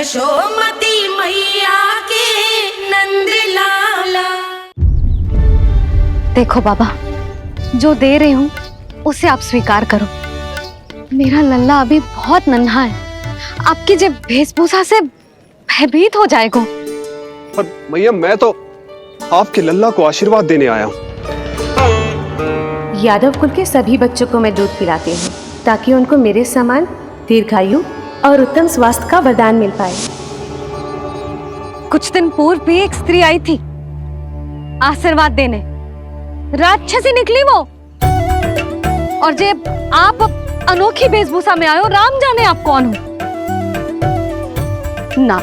यशोमती मैया के नंद लाला। देखो बाबा, जो दे रही हूँ उसे आप स्वीकार करो। मेरा लल्ला अभी बहुत नन्हा है, आपकी जब वेशभूषा से भयभीत हो जाएगा। पर मैया, मैं तो आपके लल्ला को आशीर्वाद देने आया हूँ। यादव कुल के सभी बच्चों को मैं दूध पिलाती हूँ ताकि उनको मेरे समान दीर्घायु और उत्तम स्वास्थ्य का वरदान मिल पाए। कुछ दिन पूर्व भी एक स्त्री आई थी आशीर्वाद देने, राक्षसी निकली वो। और जब आप अनोखी वेशभूषा में आए हो, राम जाने आप कौन हो। ना,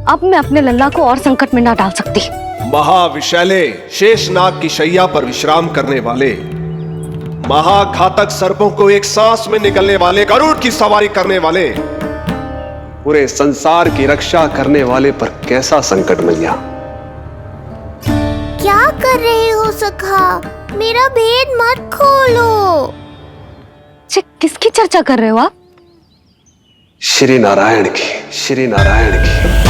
अब मैं अपने लल्ला को और संकट में ना डाल सकती। महाविशैले शेषनाग की शैया पर विश्राम करने वाले, महाघातक सर्पों को एक सांस में निगलने वाले, गरुड़ की सवारी करने वाले, पूरे संसार की रक्षा करने वाले पर कैसा संकट मैया। क्या कर रहे हो सखा? मेरा भेद मत खोलो। किसकी चर्चा कर रहे हो आप? श्री नारायण की, श्री नारायण की।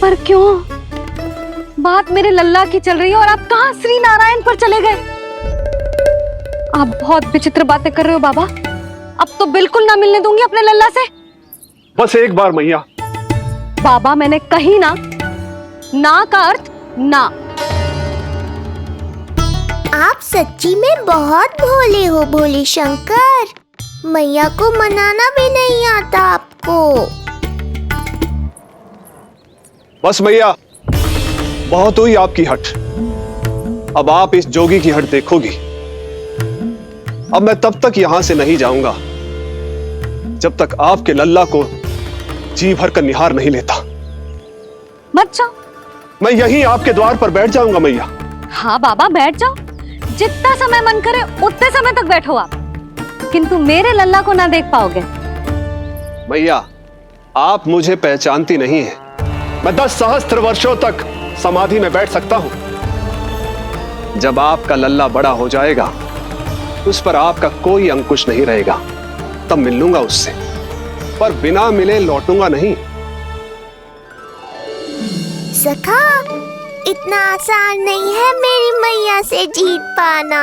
पर क्यों? बात मेरे लल्ला की चल रही है और आप कहाँ श्री नारायण पर चले गए? आप बहुत विचित्र बातें कर रहे हो बाबा। अब तो बिल्कुल ना मिलने दूंगी अपने लल्ला से। बस एक बार मैया। बाबा, मैंने कही ना, ना का अर्थ ना। आप सच्ची में बहुत भोले हो भोले शंकर। मैया को मनाना भी नहीं आता आपको। बस मैया, बहुत हुई आपकी हट। अब आप इस जोगी की हट देखोगी। अब मैं तब तक यहां से नहीं जाऊंगा जब तक आपके लल्ला को जी भर कर निहार नहीं लेता। मत जाओ। मैं यहीं आपके द्वार पर बैठ जाऊंगा मैया। हाँ बाबा, बैठ जाओ। जितना समय मन करे उतने समय तक बैठो आप, किंतु मेरे लल्ला को ना देख पाओगे। मैया, आप मुझे पहचानती नहीं है। मैं 10 सहस्त्र वर्षों तक समाधि में बैठ सकता हूं। जब आपका लल्ला बड़ा हो जाएगा, उस पर आपका कोई अंकुश नहीं रहेगा, तब मिल लूंगा उससे, पर बिना मिले लौटूंगा नहीं। सखा, इतना आसान नहीं है मेरी मैया से जीत पाना।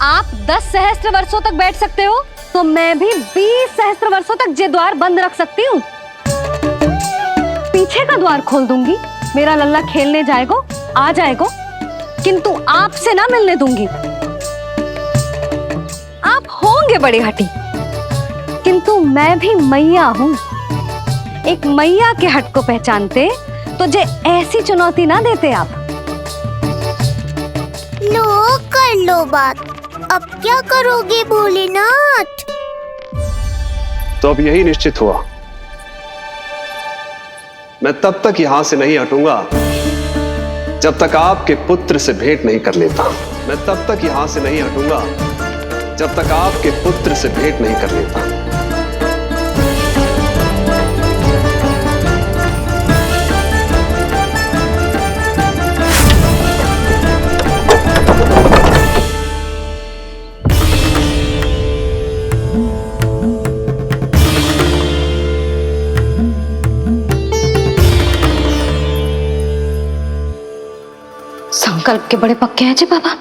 आप 10 सहस्त्र वर्षों तक बैठ सकते हो, तो मैं भी 20 सहस्त्र वर्षों तक ये द्वार बंद रख सकती हूँ। पीछे का द्वार खोल दूंगी, मेरा लल्ला खेलने जाएगा, आ जाएगा, किंतु आपसे ना मिलने दूंगी। आप होंगे बड़ी हठी, किंतु मैं भी मैया हूँ। एक मैया के हट को पहचानते तो जे ऐसी चुनौती ना देते आप। लो, कर लो बात। अब क्या करोगे भोलेनाथ? तो अब यही निश्चित हुआ, मैं तब तक यहां से नहीं हटूंगा जब तक आपके पुत्र से भेंट नहीं कर लेता। मैं तब तक यहां से नहीं हटूंगा जब तक आपके पुत्र से भेंट नहीं कर लेता। संकल्प के बड़े पक्के हैं जी बाबा।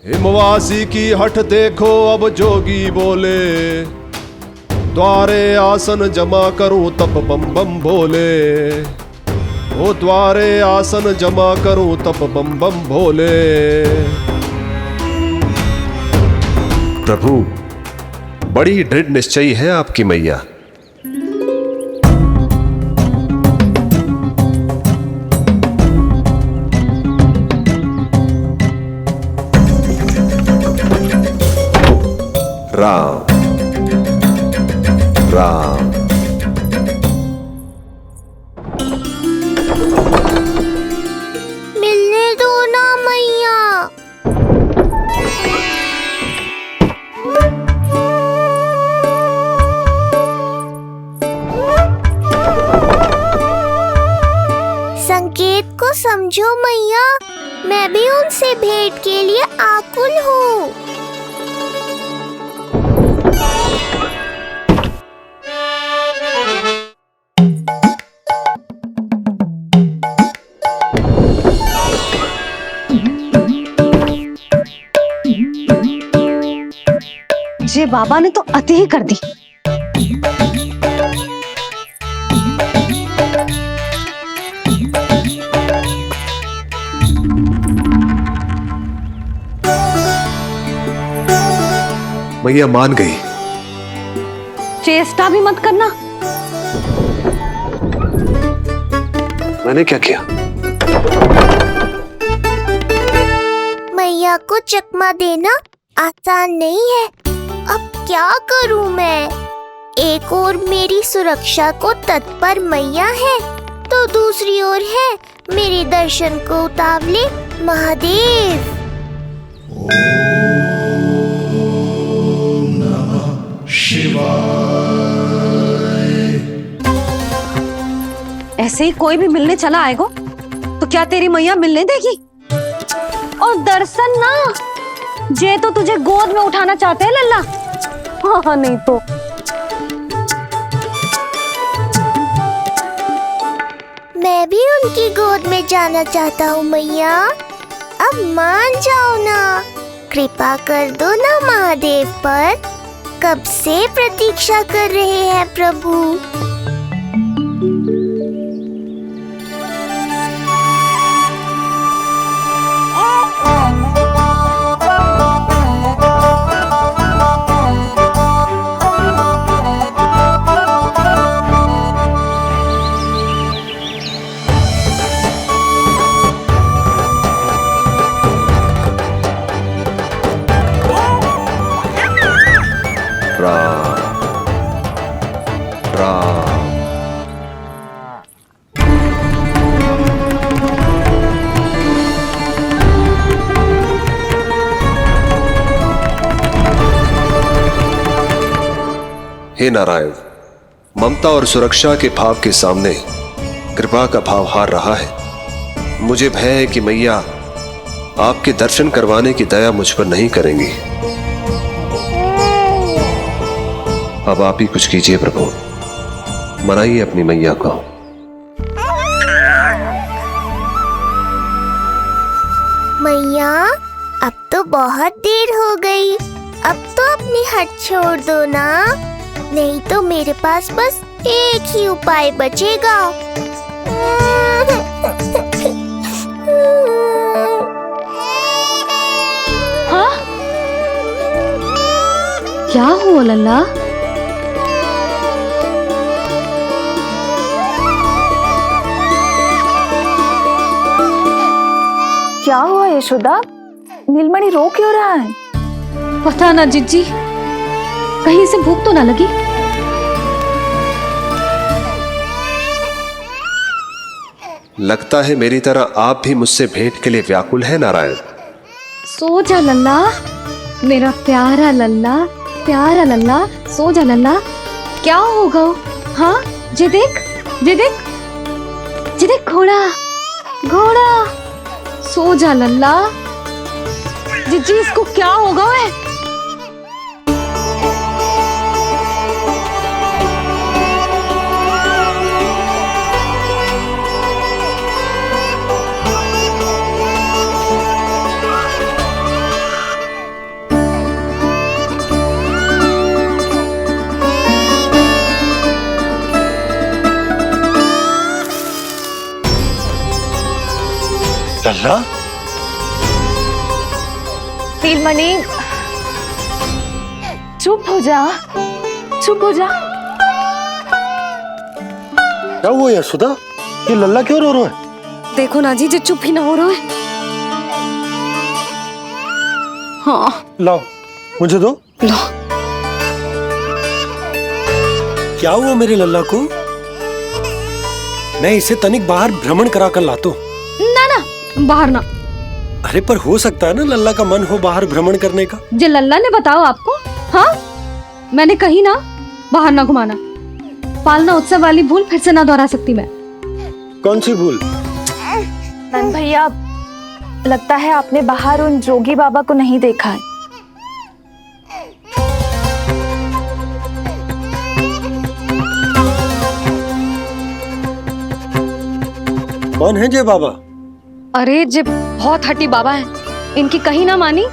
हिमवासी की हठ देखो अब जोगी बोले, द्वारे आसन जमा करूं तब बम बम बोले। ओ द्वारे आसन जमा करूं तब बम बम भोले। प्रभु, बड़ी दृढ़ निश्चयी है आपकी मैया। राम राम। मिलने दो ना मैया। संकेत को समझो मैया, मैं भी उनसे भेंट के लिए आकुल हूँ। जे बाबा ने तो अति ही कर दी। मैया मान गई। चेष्टा भी मत करना। मैंने क्या किया? मैया को चकमा देना आसान नहीं है। अब क्या करूं मैं? एक ओर मेरी सुरक्षा को तत्पर मैया है, तो दूसरी ओर है मेरे दर्शन को उतावले महादेव। ऐसे ही कोई भी मिलने चला आएगा तो क्या तेरी मैया मिलने देगी? और दर्शन ना, जे तो तुझे गोद में उठाना चाहते हैं लल्ला। हाँ नहीं तो मैं भी उनकी गोद में जाना चाहता हूँ मैया। अब मान जाओ ना, कृपा कर दो ना महादेव पर। कब से प्रतीक्षा कर रहे हैं प्रभु। राम राम। हे नारायण, ममता और सुरक्षा के भाव के सामने कृपा का भाव हार रहा है। मुझे भय है कि मैया आपके दर्शन करवाने की दया मुझ पर नहीं करेंगी। अब आप ही कुछ कीजिए प्रभु, मनाइए अपनी मैया को। मैया, अब तो बहुत देर हो गई। अब तो अपनी हट छोड़ दो ना, नहीं तो मेरे पास बस एक ही उपाय बचेगा। हाँ? क्या हुआ लल्ला? क्या हुआ यशोदा? नीलमणि रो क्यों रहा है? पता ना जिज्जी, कहीं से भूख तो ना लगी? लगता है मेरी तरह आप भी मुझसे भेंट के लिए व्याकुल है नारायण। सो जा लल्ला, मेरा प्यारा लल्ला, प्यारा लल्ला, सो जा लल्ला। क्या होगा? हाँ, जे देख, जे देख, जे देख, घोड़ा, घोड़ा। सो जा लल्ला। जिज्जी, इसको क्या होगा? है लल्ला, नीलमणि, चुप हो जा, चुप हो जा। क्या हुआ यशोदा? ये लल्ला क्यों रो रहा है? देखो ना जी, जे चुप ही ना हो रहा है। हाँ, लाओ, मुझे दो। लो। क्या हुआ मेरे लल्ला को? मैं इसे तनिक बाहर भ्रमण करा कर लाता हूँ। ना ना, बाहर ना। अरे पर हो सकता है ना लल्ला का मन हो बाहर भ्रमण करने का। जे लल्ला ने बताओ आपको? हाँ, मैंने कही ना बाहर ना घुमाना। पालना उत्सव वाली भूल फिर से ना दोहरा सकती मैं। कौन सी भूल? नंद भैया, लगता है आपने बाहर उन जोगी बाबा को नहीं देखा है। कौन है जय बाबा? अरे जे बहुत हट्टी बाबा है, इनकी कहीं ना मानी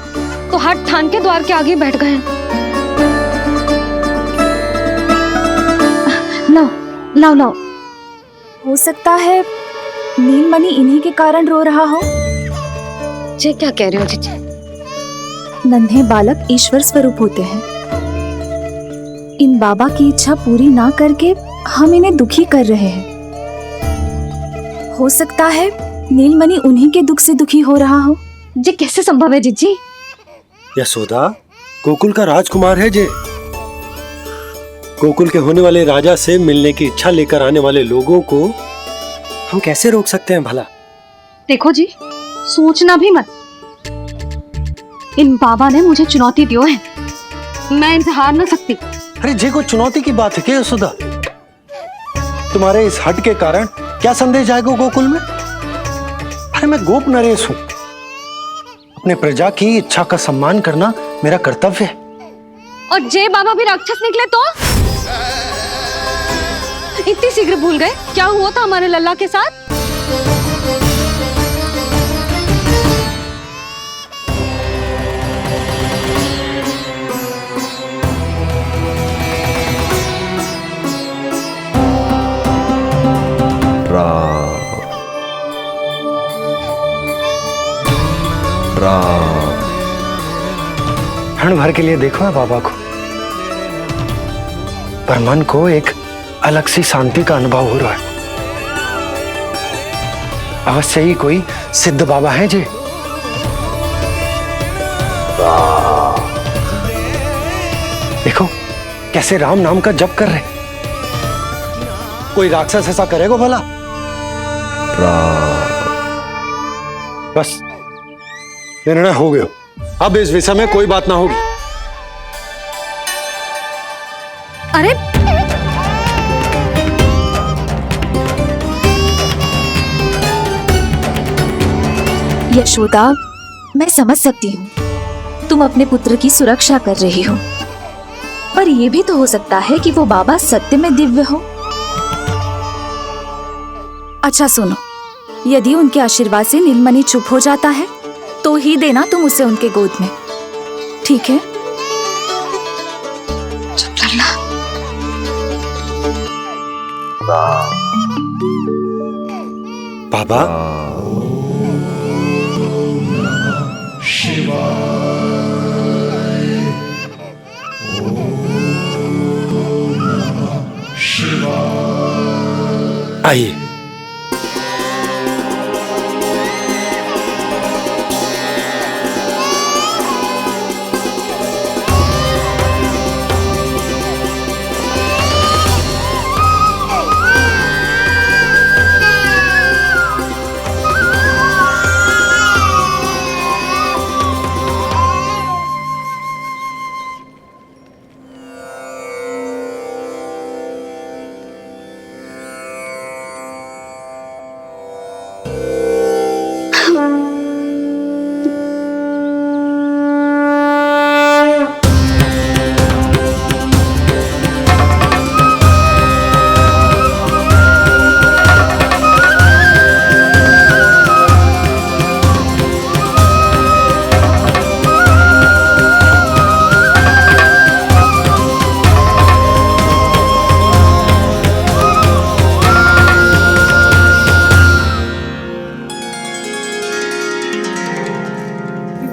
तो हट ठान के द्वार के आगे बैठ गए हैं। लाओ लाओ लाओ। हो सकता है नीलमणि इन्हीं के कारण रो रहा हो। जे क्या कह रहे हो जीजी? नन्हे बालक ईश्वर स्वरूप होते हैं। इन बाबा की इच्छा पूरी ना करके हम इन्हें दुखी कर रहे हैं। हो सकता है नीलमणि उन्हीं के दुख से दुखी हो रहा हो। जे कैसे संभव है जीजी? यशोदा, गोकुल का राजकुमार है जे। गोकुल के होने वाले राजा से मिलने की इच्छा लेकर आने वाले लोगों को हम कैसे रोक सकते हैं भला? देखो जी, सोचना भी मत। इन बाबा ने मुझे चुनौती दियो है, मैं इनसे हार ना सकती। अरे जे कोई चुनौती की बात है क्या यशोदा? तुम्हारे इस हट के कारण क्या संदेश जाएगा गोकुल में? अरे मैं गोप नरेश हूं। अपने प्रजा की इच्छा का सम्मान करना मेरा कर्तव्य है। और जे बाबा भी राक्षस निकले तो? इतनी शीघ्र भूल गए क्या हुआ था हमारे लल्ला के साथ? क्षण भर के लिए देखो है बाबा को, पर मन को एक अलग सी शांति का अनुभव हो रहा है। अवश्य ही कोई सिद्ध बाबा हैं जी। देखो कैसे राम नाम का जप कर रहे। कोई राक्षस ऐसा करेगा भला? बस निर्णय हो गया, अब इस विषय में कोई बात ना होगी। अरे यशोदा, मैं समझ सकती हूँ तुम अपने पुत्र की सुरक्षा कर रही हो, पर यह भी तो हो सकता है कि वो बाबा सत्य में दिव्य हो। अच्छा सुनो, यदि उनके आशीर्वाद से नीलमणि चुप हो जाता है तो ही देना तुम उसे उनके गोद में, ठीक है? चुप करना। बाबा, आइए।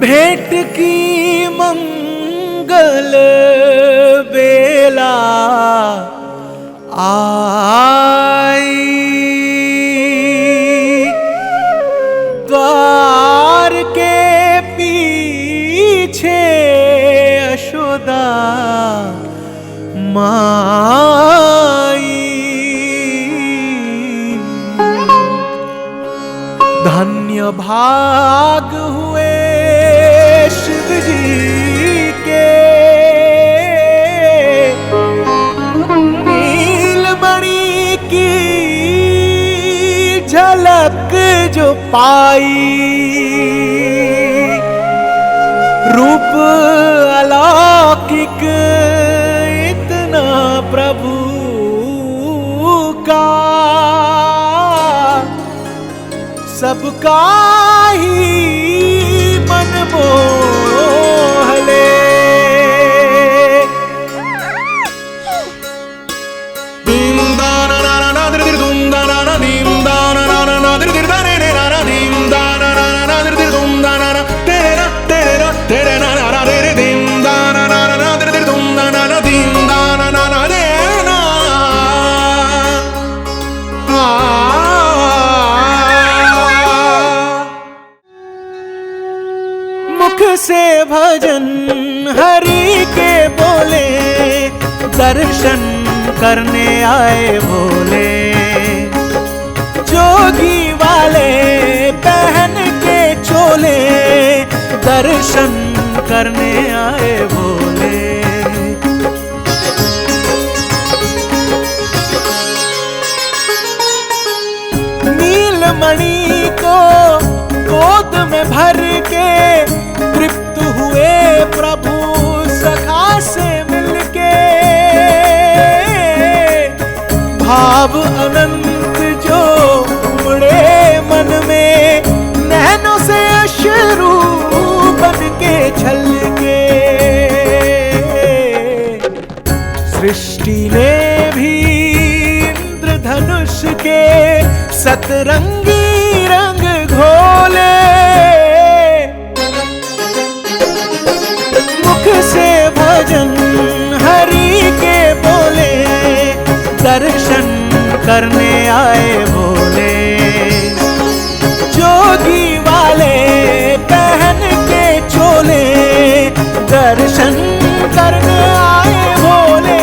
भेंट की मंगल बेला आई, द्वार के पीछे यशोदा माँ पुण्य भाग हुए शिव जी के, नीलमणि की झलक जो पाई, रूप अलौकिक इतना प्रभु का, सबका ही मन मोह ले। मुख से भजन हरि के बोले, दर्शन करने आए भोले, जोगी वाले पहन के चोले, दर्शन करने आए भोले। नीलमणि को गोद में भर के तृप्त हुए प्रभु सखा से मिलके, भाव अनंत जो उमड़े मन में, नैनों से अश्रु बन के छलके। सृष्टि ने भी इंद्रधनुष के सतरंगी रंग घोले, मुख से भजन हरि के बोले, दर्शन करने आए भोले, जोगी वाले पहन के चोले, दर्शन करने आए भोले।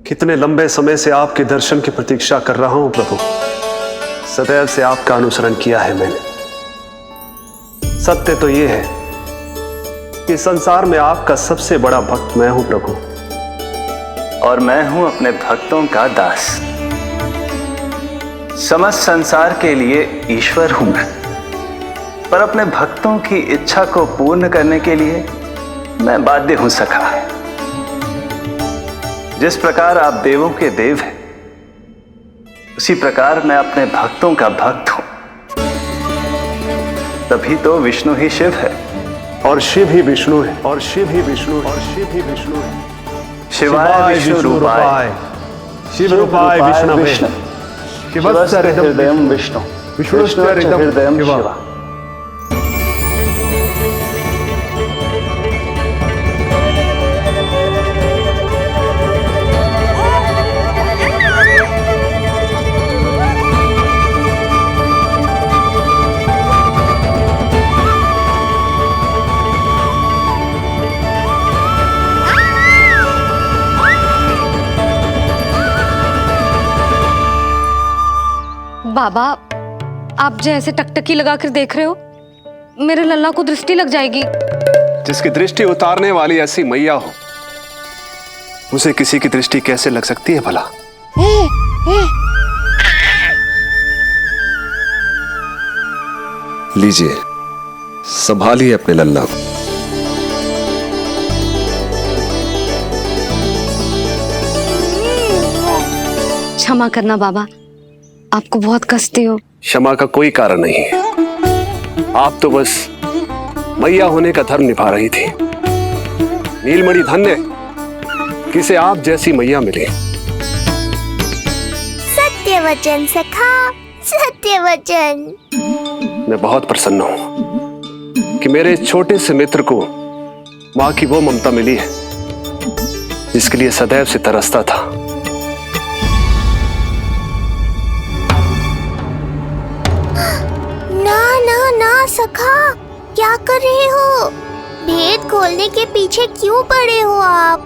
कितने लंबे समय से आपके दर्शन की प्रतीक्षा कर रहा हूं प्रभु। सदैव से आपका अनुसरण किया है मैंने। सत्य तो यह है कि संसार में आपका सबसे बड़ा भक्त मैं हूं प्रभु, और मैं हूं अपने भक्तों का दास। समस्त संसार के लिए ईश्वर हूं मैं, पर अपने भक्तों की इच्छा को पूर्ण करने के लिए मैं बाध्य हूं सखा। जिस प्रकार आप देवों के देव हैं, उसी प्रकार मैं अपने भक्तों का भक्त हूं। तभी तो विष्णु ही शिव है, और शिव ही विष्णु है, और शिव ही विष्णु है, और शिव ही विष्णु है। शिवाय विष्णु रूपाय, शिव रूपाय विष्णवे, शिवस्य हृदयं विष्णु, विष्णुश्च हृदयं शिव। बाबा, आप जैसे टकटकी लगाकर देख रहे हो, मेरे लल्ला को दृष्टि लग जाएगी। जिसकी दृष्टि उतारने वाली ऐसी मैया हो, उसे किसी की दृष्टि कैसे लग सकती है भला? लीजिए, संभालिए अपने लल्ला को। क्षमा करना बाबा, आपको बहुत कष्ट हो। क्षमा का कोई कारण नहीं है। आप तो बस मैया होने का धर्म निभा रही थी। नीलमणि धन्य किसे आप जैसी मैया मिले। सत्य वचन सखा, सत्य वचन। मैं बहुत प्रसन्न हूं कि मेरे छोटे से मित्र को मां की वो ममता मिली है जिसके लिए सदैव से तरसता था। ना ना ना सखा, क्या कर रहे हो? भेद खोलने के पीछे क्यों पड़े हो आप?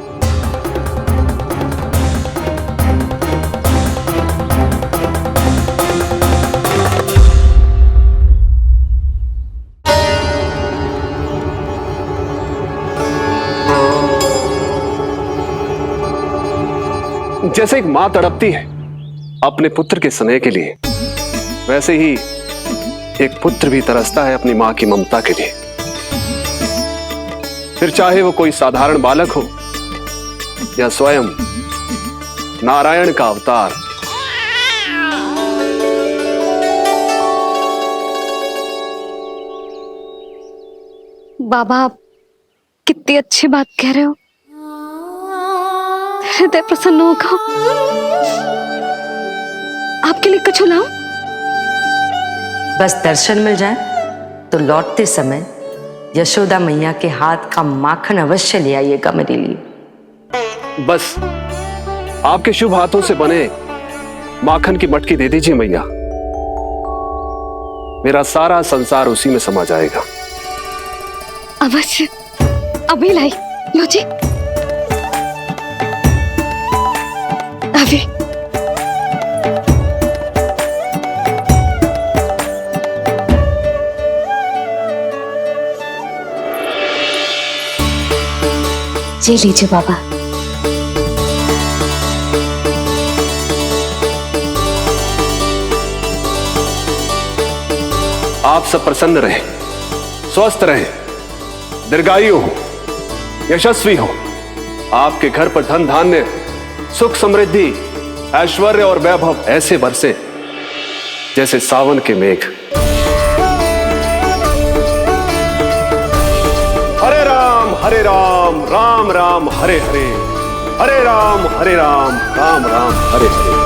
जैसे एक मां तड़पती है अपने पुत्र के स्नेह के लिए, वैसे ही एक पुत्र भी तरसता है अपनी मां की ममता के लिए। फिर चाहे वो कोई साधारण बालक हो या स्वयं नारायण का अवतार। बाबा, आप कितनी अच्छी बात कह रहे हो। हृदय प्रसन्न होगा। आपके लिए कुछ लाऊं? बस दर्शन मिल जाए तो लौटते समय यशोदा मैया के हाथ का माखन अवश्य ले आइएगा मेरे लिए। बस आपके शुभ हाथों से बने माखन की मटकी दे दीजिए मैया, मेरा सारा संसार उसी में समा जाएगा। अवश्य, अभी लाई। लो जी, अभी। जी लीजिए बाबा। आप सब प्रसन्न रहें, स्वस्थ रहें, दीर्घायु हो, यशस्वी हो। आपके घर पर धन धान्य, सुख समृद्धि, ऐश्वर्य और वैभव ऐसे बरसे जैसे सावन के मेघ। हरे राम राम राम हरे हरे, हरे राम राम राम हरे हरे।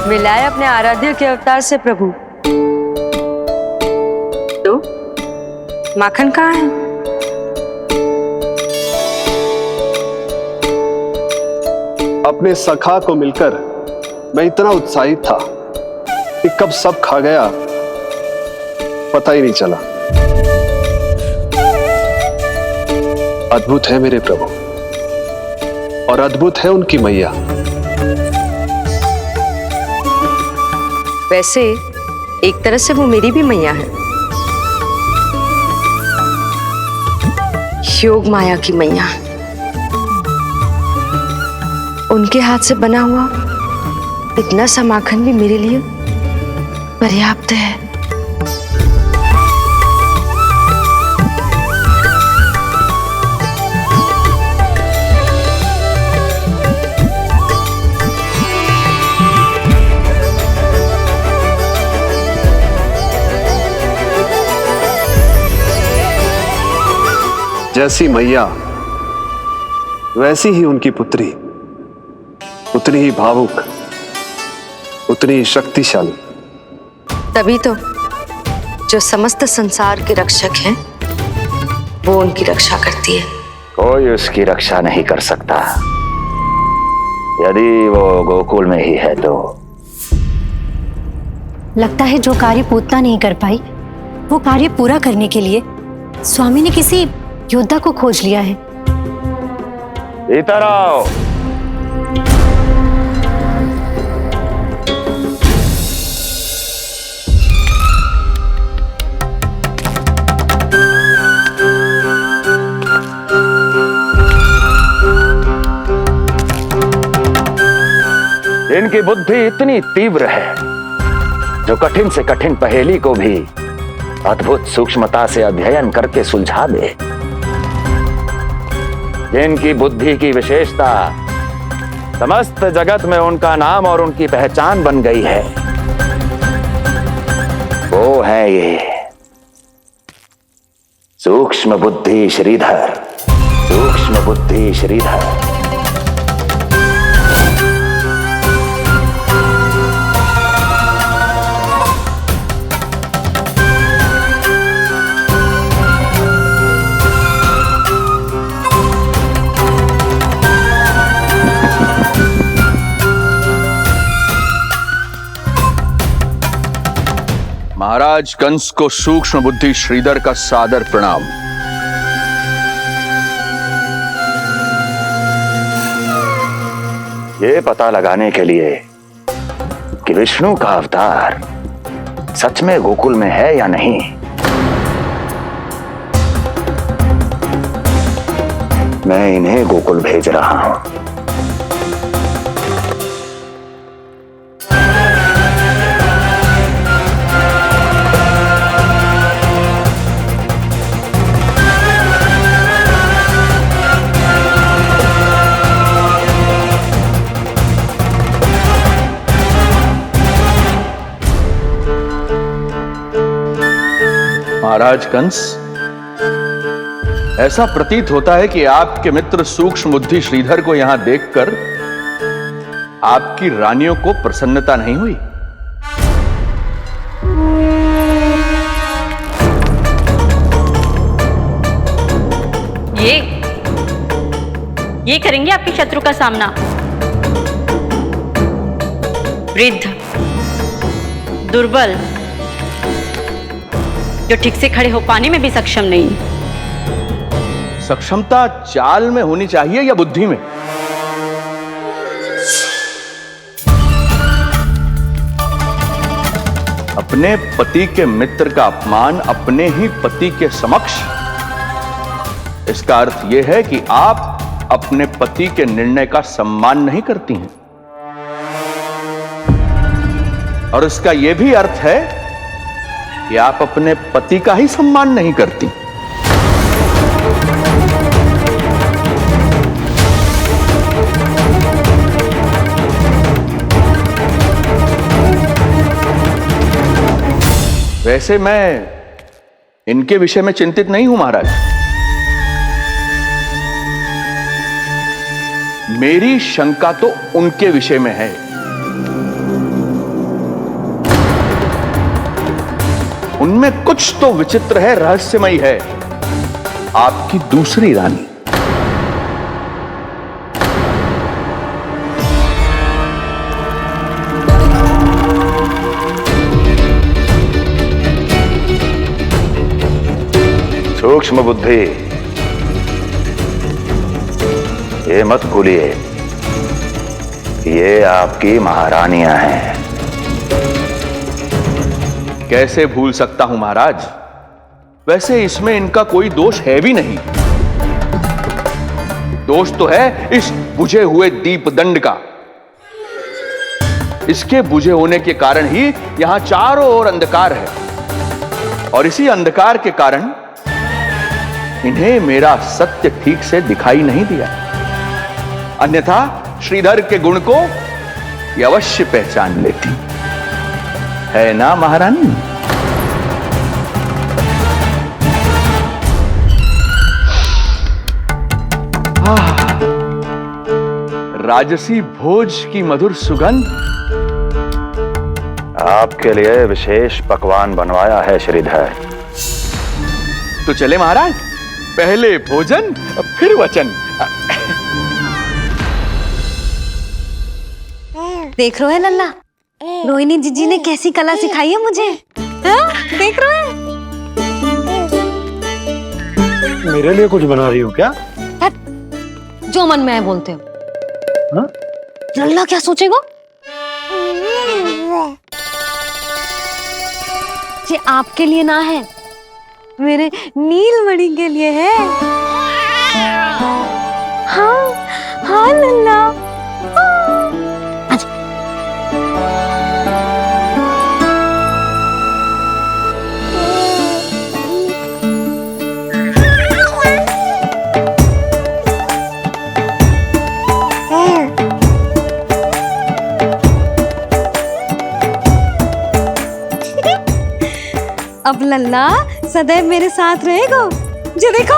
मिलाए अपने आराध्य के अवतार से प्रभु। तो माखन कहाँ है? अपने सखा को मिलकर मैं इतना उत्साहित था कि कब सब खा गया पता ही नहीं चला। अद्भुत है मेरे प्रभु और अद्भुत है उनकी मैया। वैसे एक तरह से वो मेरी भी मैया है, योग माया की मैया। उनके हाथ से बना हुआ इतना सा माखन भी मेरे लिए पर्याप्त है। जैसी मैया वैसी ही उनकी पुत्री, उतनी ही भावुक, उतनी ही शक्तिशाली। तभी तो जो समस्त संसार के रक्षक हैं, वो उनकी रक्षा करती है। कोई उसकी रक्षा नहीं कर सकता। यदि वो गोकुल में ही है तो। लगता है जो कार्य पूतना नहीं कर पाई, वो कार्य पूरा करने के लिए स्वामी ने किसी योद्धा को खोज लिया है। इधर आओ। इनकी बुद्धि इतनी तीव्र है जो कठिन से कठिन पहेली को भी अद्भुत सूक्ष्मता से अध्ययन करके सुलझा दे। जिनकी बुद्धि की विशेषता समस्त जगत में उनका नाम और उनकी पहचान बन गई है, वो है ये सूक्ष्म बुद्धि श्रीधर। सूक्ष्म बुद्धि श्रीधर। महाराज कंस को सूक्ष्म बुद्धि श्रीधर का सादर प्रणाम। ये पता लगाने के लिए कि विष्णु का अवतार सच में गोकुल में है या नहीं, मैं इन्हें गोकुल भेज रहा हूं। महाराज कंस, ऐसा प्रतीत होता है कि आपके मित्र सूक्ष्म बुद्धि श्रीधर को यहां देखकर आपकी रानियों को प्रसन्नता नहीं हुई। ये करेंगे आपके शत्रु का सामना। वृद्ध, दुर्बल, जो ठीक से खड़े हो पाने में भी सक्षम नहीं। सक्षमता चाल में होनी चाहिए या बुद्धि में? अपने पति के मित्र का अपमान अपने ही पति के समक्ष, इसका अर्थ यह है कि आप अपने पति के निर्णय का सम्मान नहीं करती हैं। और इसका यह भी अर्थ है कि आप अपने पति का ही सम्मान नहीं करती। वैसे मैं इनके विषय में चिंतित नहीं हूं महाराज। मेरी शंका तो उनके विषय में है। उनमें कुछ तो विचित्र है, रहस्यमयी है। आपकी दूसरी रानी। सूक्ष्म बुद्धि, ये मत भूलिए ये आपकी महारानियां हैं। कैसे भूल सकता हूं महाराज? वैसे इसमें इनका कोई दोष है भी नहीं। दोष तो है इस बुझे हुए दीपदंड का। इसके बुझे होने के कारण ही यहां चारों ओर अंधकार है, और इसी अंधकार के कारण इन्हें मेरा सत्य ठीक से दिखाई नहीं दिया। अन्यथा श्रीधर के गुण को ये अवश्य पहचान लेती, है ना महारानी? राजसी भोज की मधुर सुगंध आपके लिए विशेष पकवान बनवाया है श्रीधर। तो चले महाराज, पहले भोजन फिर वचन। देख रहे हो लल्ला, रोहिणी जीजी ने कैसी कला सिखाई है मुझे। हाँ? देख रहे हो? मेरे लिए कुछ बना रही हो क्या? जो मन में आए बोलते हो। हाँ? लल्ला क्या सोचेगा? ये आपके लिए ना है, मेरे नीलमणि के लिए है। हाँ हाँ लल्ला, अब लल्ला सदैव मेरे साथ रहेगा। जो देखो,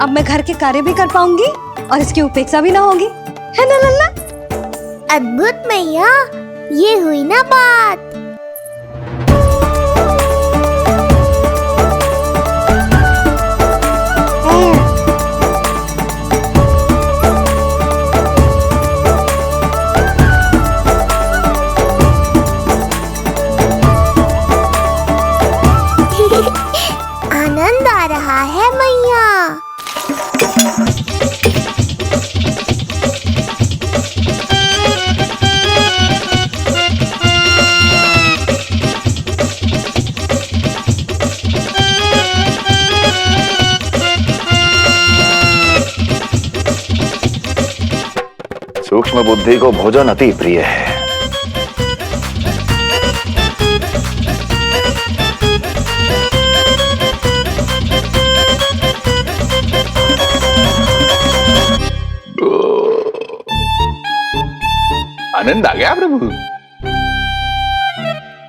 अब मैं घर के कार्य भी कर पाऊंगी और इसकी उपेक्षा भी ना होगी, है ना लल्ला? अद्भुत मैया, ये हुई ना बात। आनंद आ रहा है मैया। सूक्ष्म बुद्धि को भोजन अति प्रिय है। आनंद आ गया प्रभु।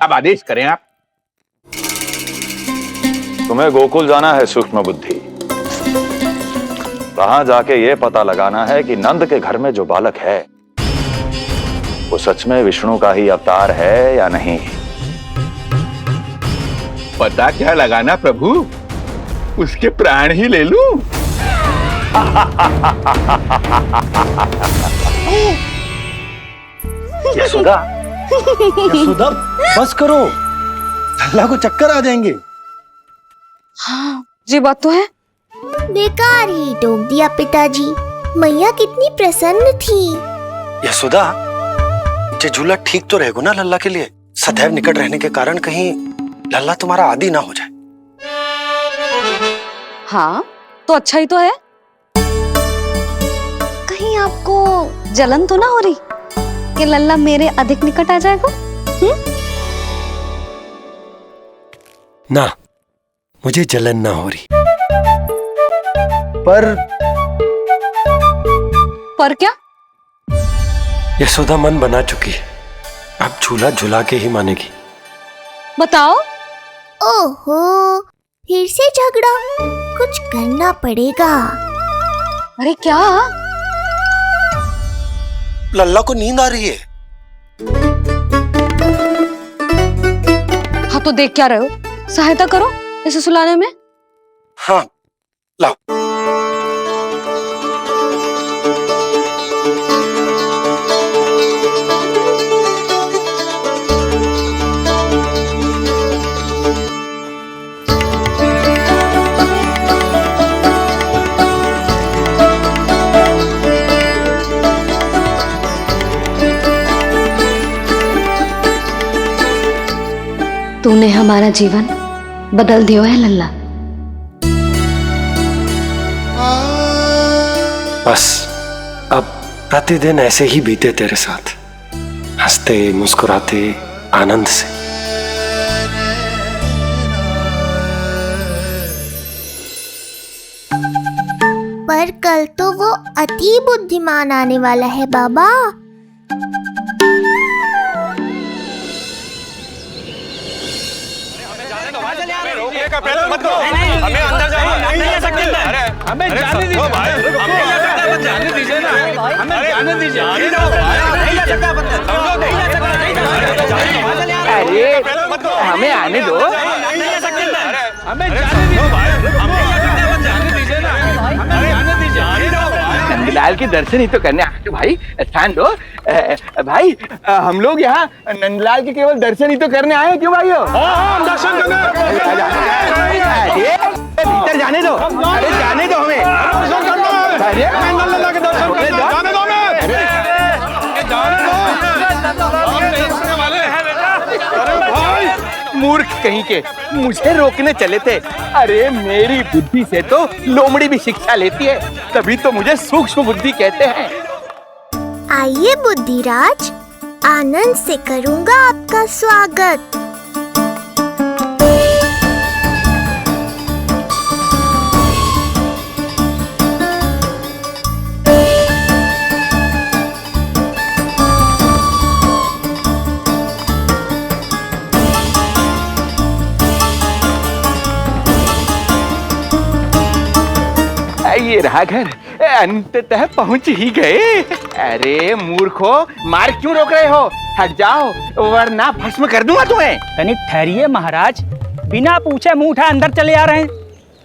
अब आदेश करें आप। तुम्हें गोकुल जाना है सूक्ष्म बुद्धि। वहां जाके ये पता लगाना है कि नंद के घर में जो बालक है वो सच में विष्णु का ही अवतार है या नहीं। पता क्या लगाना प्रभु, उसके प्राण ही ले लूं। यशोदा, यशोदा बस करो, लल्ला को चक्कर आ जाएंगे। हाँ ये बात तो है। बेकार ही टोक दिया पिताजी। मैया कितनी प्रसन्न थी। यशोदा, ये झूला ठीक तो रहेगा ना लल्ला के लिए? सदैव निकट रहने के कारण कहीं लल्ला तुम्हारा आदी ना हो जाए। हाँ तो अच्छा ही तो है। कहीं आपको जलन तो ना हो रही कि लल्ला मेरे अधिक निकट आ जाएगा? ना, मुझे जलन ना हो रही। पर क्या? यशोदा मन बना चुकी है, अब झूला झूला के ही मानेगी। बताओ। ओहो, फिर से झगड़ा। कुछ करना पड़ेगा। अरे क्या? लल्ला को नींद आ रही है। हाँ तो देख क्या रहे हो, सहायता करो इसे सुलाने में। हाँ लाओ। तूने हमारा जीवन बदल दिया है लल्ला। बस अब प्रतिदिन ऐसे ही बीते तेरे साथ, हंसते मुस्कुराते आनंद से। पर कल तो वो अति बुद्धिमान आने वाला है बाबा। हमें जाने दीजिए। हमें जाने दीजिए। नहीं जा सकता अपन, नहीं जा सकता, नहीं जा सकता। अरे हमें आने दो, हमें जाने दीजिए ना, हमें जाने दीजिए। नंदलाल के दर्शन ही तो करने आए भाई, स्थान दो। भाई हम लोग यहाँ नंदलाल के केवल दर्शन ही तो करने आए, क्यों भाई हो? हम दर्शन करने। भीतर जाने दो, अरे जाने दो हमें। अरे नंदलाल के दर्शन करने जाने दो हमें। अरे भाई मूर्ख कहीं के, मुझे रोकने चले थे। अरे मेरी बुद्धि से तो लोमड़ी भी शिक्षा लेती है, तभी तो मुझे सूक्ष्म बुद्धि कहते हैं। आइए बुद्धिराज, आनंद से करूंगा आपका स्वागत। ये रहा घर, अंततः पहुंच ही गए। अरे मूर्खो, मार क्यों रोक रहे हो? हट जाओ वरना भस्म कर दूंगा तुम्हें। तनिक ठहरिए महाराज, बिना पूछे मुंह उठा अंदर चले आ रहे हैं।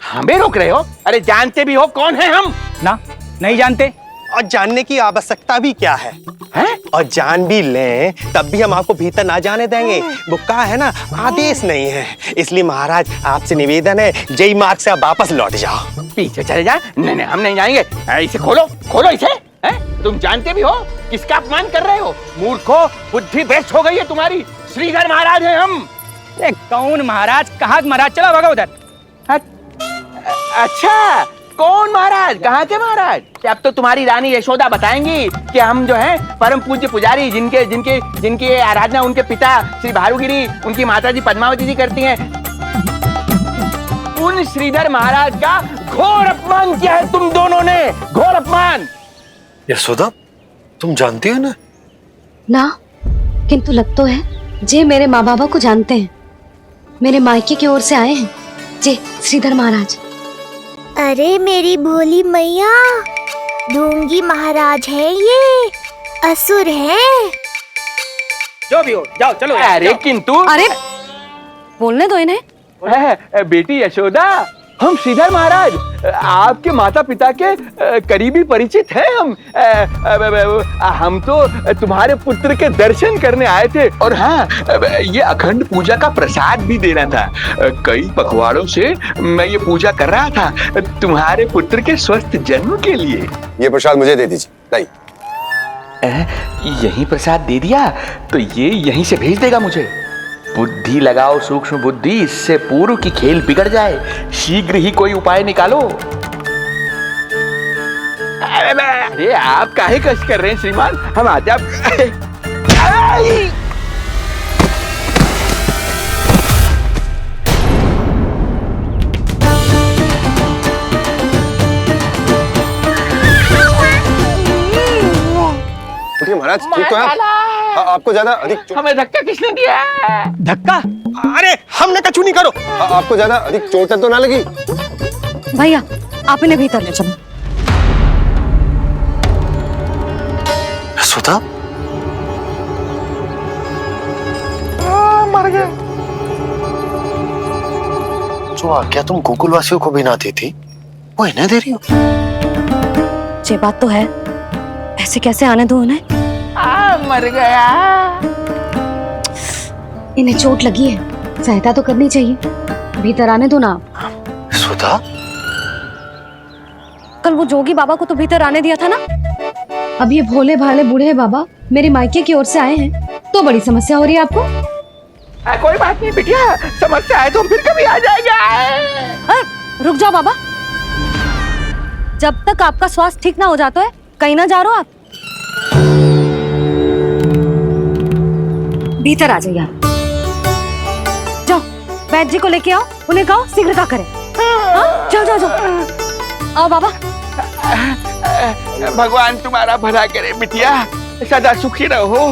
हमें रोक रहे हो? अरे जानते भी हो कौन है हम? ना, नहीं जानते। और जानने की आवश्यकता भी क्या है? और जान भी लें तब भी हम आपको भीतर ना जाने देंगे। वो कहा है ना, आदेश नहीं है। इसलिए महाराज आपसे निवेदन है, जय मार्ग से आप वापस लौट जाओ। पीछे चले जाए? नहीं हम नहीं जाएंगे। इसे खोलो, खोलो इसे। तुम जानते भी हो किसका अपमान कर रहे हो? मूर्खो, बुद्धि भ्रष्ट हो गई है तुम्हारी। श्रीधर महाराज हैं हम। कौन महाराज? कहाँ महाराज? चलो भगा उधर। अच्छा, कौन महाराज? कहाँ के महाराज? अब तो तुम्हारी रानी यशोदा बताएंगी कि हम जो हैं परम पूज्य पुजारी, जिनकी आराधना उनके पिता श्री भारुगिरी, उनकी माता जी पद्मावती जी करती हैं, उन श्रीधर महाराज का घोर अपमान किया है तुम दोनों ने। घोर अपमान। यशोदा, तुम जानती हो ना? ना, किंतु लग तो है जे मेरे माँ बाबा को जानते हैं। मेरे मायके की ओर से आए हैं जे श्रीधर महाराज। अरे मेरी भोली मैया, ढोंगी महाराज है ये, असुर है। जो भी हो, जाओ चलो। अरे किंतु, अरे बोलने दो इन्हें। बेटी यशोदा, हम श्रीधर महाराज आपके माता पिता के करीबी परिचित हैं। हम तो तुम्हारे पुत्र के दर्शन करने आए थे। और हाँ, ये अखंड पूजा का प्रसाद भी देना था। कई पखवाड़ों से मैं ये पूजा कर रहा था तुम्हारे पुत्र के स्वस्थ जन्म के लिए। ये प्रसाद मुझे दे दीजिए। नहीं, यही प्रसाद दे दिया तो ये यहीं से भेज देगा मुझे। बुद्धि लगाओ, सूक्ष्म बुद्धि, इससे पूर्व की खेल बिगड़ जाए। शीघ्र ही कोई उपाय निकालो। अरे आप काहे कष्ट कर रहे हैं श्रीमान? हम आते आप। महाराज ठीक तो है? आपको ज्यादा अधिक हमें धक्का किसने दिया? धक्का? अरे हमने कछु नहीं करो। आपको ज्यादा अधिक चोट तो ना लगी? भैया आप इन्हें भीतर ले चलो। यशोदा, मर गए। जो आज्ञा तुम गोकुल वासियों को भी ना दी थी, वो इन्हें दे रही हो? ये बात तो है, ऐसे कैसे आने दो उन्हें? मर गया। इन्हें चोट लगी है, सहायता तो करनी चाहिए। भीतर आने दो ना। सुधा, कल वो जोगी बाबा को तो भीतर आने दिया था ना। अब ये भोले भाले बूढ़े बाबा मेरे मायके की ओर से आए हैं, तो बड़ी समस्या हो रही है आपको। कोई बात नहीं बिटिया, समस्या है तो फिर कभी आ जाएगा। रुक जाओ बाबा, जब तक आपका स्वास्थ्य ठीक ना हो जाता है कहीं ना जा रहे हो आप। भीतर आ जाइए। जाओ वैद्य जी को लेके आओ, उन्हें कहो शीघ्रता करें। जाओ जाओ जाओ। आओ बाबा। भगवान तुम्हारा भला करे बिटिया, सदा सुखी रहो।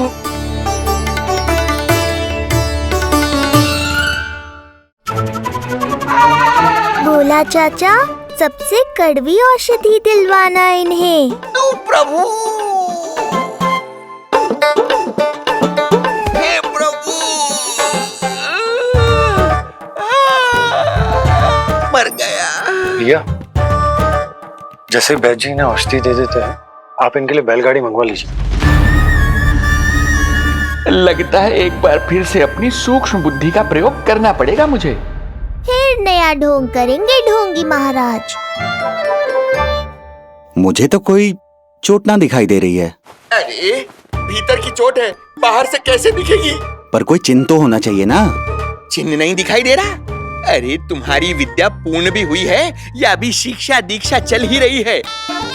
भोला चाचा, सबसे कड़वी औषधि दिलवाना इन्हें। प्रभु प्रिया, जैसे बैद जी ने औषधि दे देते हैं, आप इनके लिए बैलगाड़ी मंगवा लीजिए। लगता है एक बार फिर से अपनी सूक्ष्म बुद्धि का प्रयोग करना पड़ेगा मुझे। फिर नया ढोंग करेंगे ढोंगी महाराज। मुझे तो कोई चोट ना दिखाई दे रही है। अरे भीतर की चोट है, बाहर से कैसे दिखेगी? पर कोई चिन्ह तो होना चाहिए ना। चिन्ह नहीं दिखाई दे रहा? अरे तुम्हारी विद्या पूर्ण भी हुई है या अभी शिक्षा दीक्षा चल ही रही है?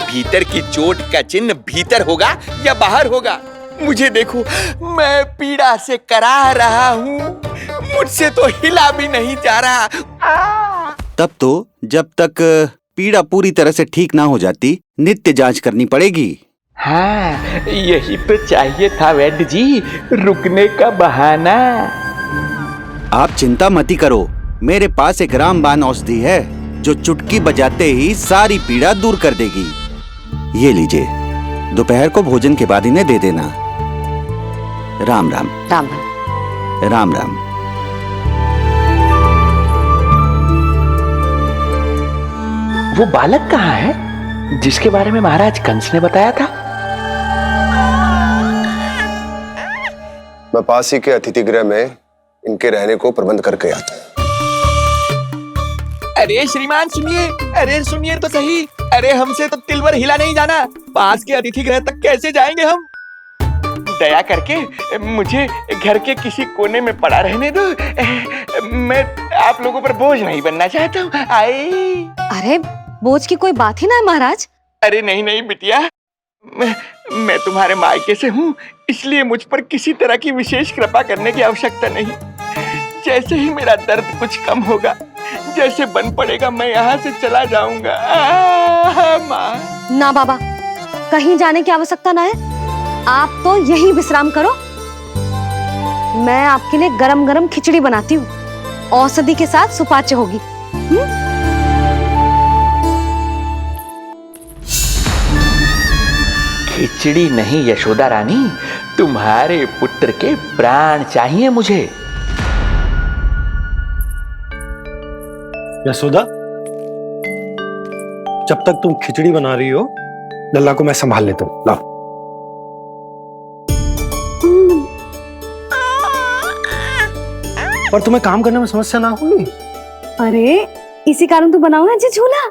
भीतर की चोट का चिन्ह भीतर होगा या बाहर होगा? मुझे देखो, मैं पीड़ा से कराह रहा हूँ, मुझसे तो हिला भी नहीं जा रहा। तब तो जब तक पीड़ा पूरी तरह से ठीक ना हो जाती, नित्य जांच करनी पड़ेगी। हाँ, यही तो चाहिए था वैद्य जी, रुकने का बहाना। आप चिंता मती करो, मेरे पास एक रामबाण औषधि है जो चुटकी बजाते ही सारी पीड़ा दूर कर देगी। ये लीजिए, दोपहर को भोजन के बाद इन्हें दे देना। राम राम। राम राम राम। वो बालक कहाँ है जिसके बारे में महाराज कंस ने बताया था? मैं पास ही के अतिथि गृह में इनके रहने को प्रबंध करके आता हूँ। अरे श्रीमान सुनिए, अरे सुनिए तो सही। अरे हमसे तो तिल भर हिला नहीं जाना, पास के अतिथि गृह तक कैसे जाएंगे हम? दया करके मुझे घर के किसी कोने में पड़ा रहने दो, मैं आप लोगों पर बोझ नहीं बनना चाहता हूँ। अरे बोझ की कोई बात ही ना है महाराज। अरे नहीं नहीं बिटिया, मैं तुम्हारे मायके से हूँ, इसलिए मुझ पर किसी तरह की विशेष कृपा करने की आवश्यकता नहीं। जैसे ही मेरा दर्द कुछ कम होगा, जैसे बन पड़ेगा, मैं यहाँ से चला जाऊंगा। माँ। ना बाबा, कहीं जाने की आवश्यकता ना है, आप तो यही विश्राम करो। मैं आपके लिए गरम गरम खिचड़ी बनाती हूँ, औषधि के साथ सुपाच्य होगी। खिचड़ी नहीं यशोदा रानी, तुम्हारे पुत्र के प्राण चाहिए मुझे। यशोदा, जब तक तुम खिचड़ी बना रही हो, लल्ला को मैं संभाल लेता हूँ। लाओ। पर तुम्हें काम करने में समस्या ना होगी? अरे इसी कारण तो बनाओ ना जी झूला।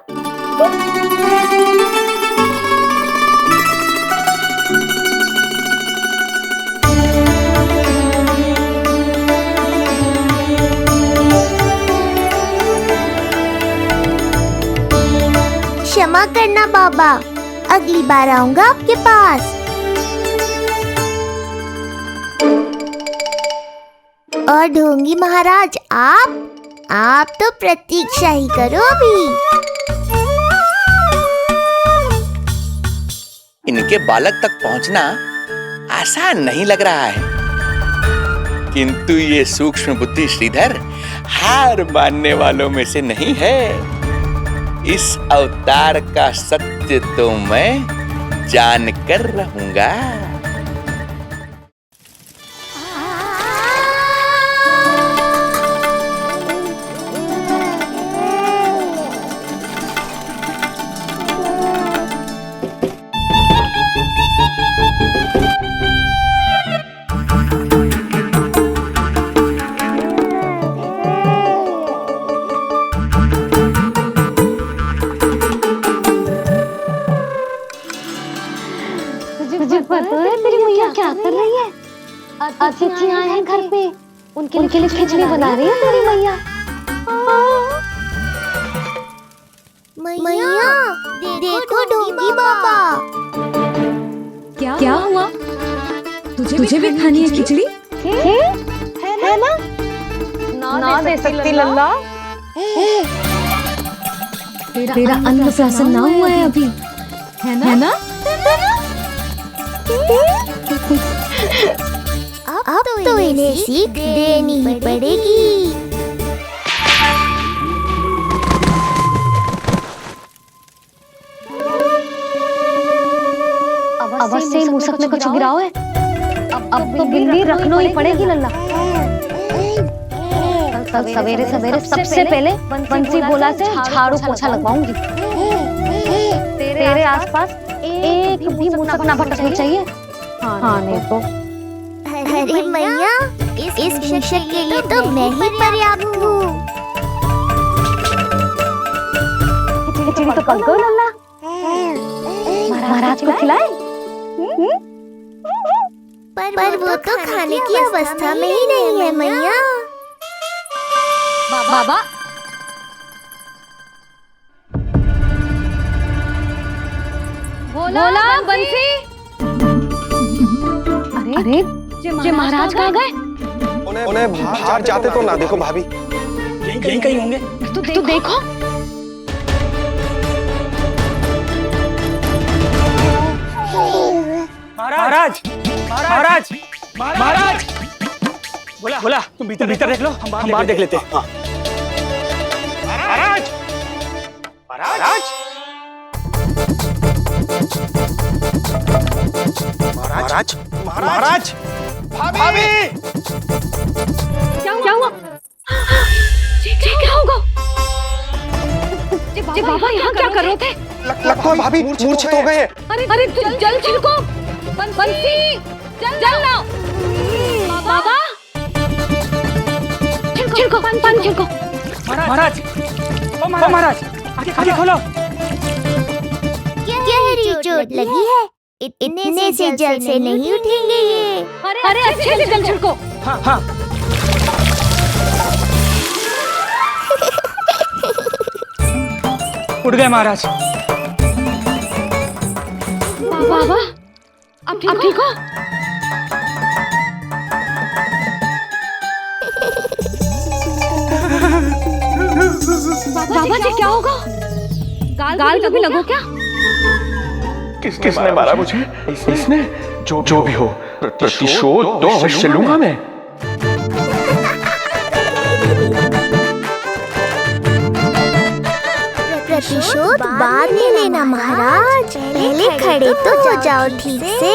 क्षमा करना बाबा, अगली बार आऊंगा आपके पास। और ढोंगी महाराज, आप तो प्रतीक्षा ही करो अभी। इनके बालक तक पहुंचना आसान नहीं लग रहा है, किंतु ये सूक्ष्म बुद्धि श्रीधर हार मानने वालों में से नहीं है। इस अवतार का सत्य तो मैं जानकर रहूंगा। तुझे पता है तेरी मैया क्या कर रही है? अतिथि आए हैं घर पे, उनके लिए खिचड़ी बना रही है तेरी मैया। मैया, देखो ढोंगी बाबा। क्या हुआ? तुझे भी खानी है खिचड़ी? है ना? ना दे सकती लल्ला। तेरा अन्नप्राशन ना हुआ है अभी, है ना? अब तो इन्हें सीख देनी ही पड़ेगी। अवश्य मूसक में कुछ गिराओ है। अब तो गिल्ली रखना ही पड़ेगी लल्ला। कल सवेरे सवेरे सबसे पहले बंसी बोला से झाड़ू पोछा लगवाऊंगी। तेरे आसपास एक भी मूसक ना भटकनी चाहिए। हाँ नहीं तो। अरे मैया, इस शिक्षक के लिए तो मैं ही पर्याप्त हूँ। खिचड़ी तो पक गई लल्ला। महाराज को खिलाए? पर वो तो खाने की अवस्था में ही नहीं है मैया। बाबा बोला बंसी। अरे जे महाराज कहाँ गए? उन्हें बाहर जाते तो ना देखो भाभी। यहीं कहीं होंगे। तो देखो। महाराज महाराज महाराज, बोला तुम भीतर देख लो, हम बाहर देख लेते हैं। महाराज महाराज महाराज महाराज, भाभी क्या हुआ? क्या होगा? बाबा यहाँ क्या कर रहे थे? लगता है भाभी मूर्छित हो गए हैं। अरे जल छिड़को। बंसी जल लाओ। बाबा छिड़को पानी छिड़को। महाराज ओ महाराज, आंखें खोलो। गहरी चोट लगी है, इतने से जल से नहीं उठेंगे ये। अरे अच्छे से जल छिड़को। हाँ उठ गए महाराज। बाबा अब ठीक हो? बाबा जी क्या होगा? गाल कभी लगो क्या? किसने मारा मुझे? इसने? जो भी हो, प्रतिशोध तो अवश्य लूंगा मैं। प्रतिशोध बाद में लेना महाराज, पहले खड़े तो हो जाओ ठीक से।